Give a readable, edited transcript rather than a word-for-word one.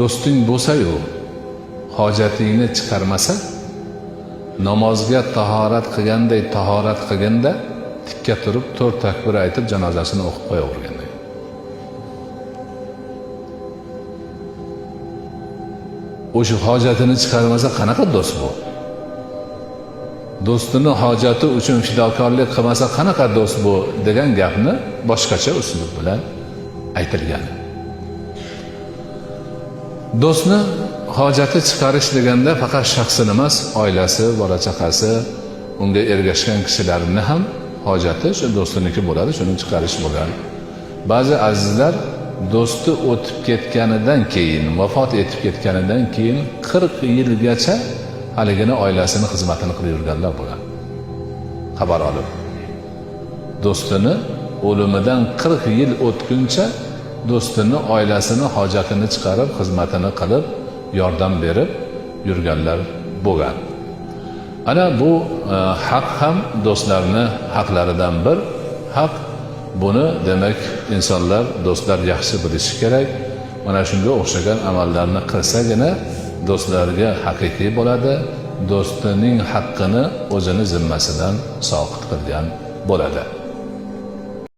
do'sting bo'lsa-yu hojatingni chiqarmasa, namozga tahorat qilganday tahorat qilganda tikka turib 4 takbir aytib janozasini o'qib qo'yavergan. O'sha hojatini chiqarmasa qanaqa do'st bu? Do'stini hojati uchun fidokorlik qilmasa qanaqa do'st bu degan gapni boshqacha uslub bilan aytilgan. Do'stni hojati chiqarish deganda faqat shaxsini emas, oilasi, bola chaqasi, unga ergashgan kishilarning ham hojati shu do'stiniki bo'ladi, shuni chiqarish bo'ladi. Ba'zi azizlar do'sti o'tib ketganidan keyin, vafot etib ketganidan keyin 40 yilgacha haligini oilasini xizmatini qilib yurganlar bo'lgan. Xabar olib, do'stini o'limidan 40 yil o'tguncha do'stini oilasini hojatini chiqarib, xizmatini qilib, yordam berib yurganlar bo'lgan. Ana bu haq ham do'stlarning haqlaridan bir haq. Buni demak insonlar, do'stlar yaxshi bilishi kerak. Mana shunga o'xshagan amallarni qilsagina do'stlarga haqiqiy bo'ladi, do'stining haqqini o'zini zimmasidan soqit qilgan bo'ladi.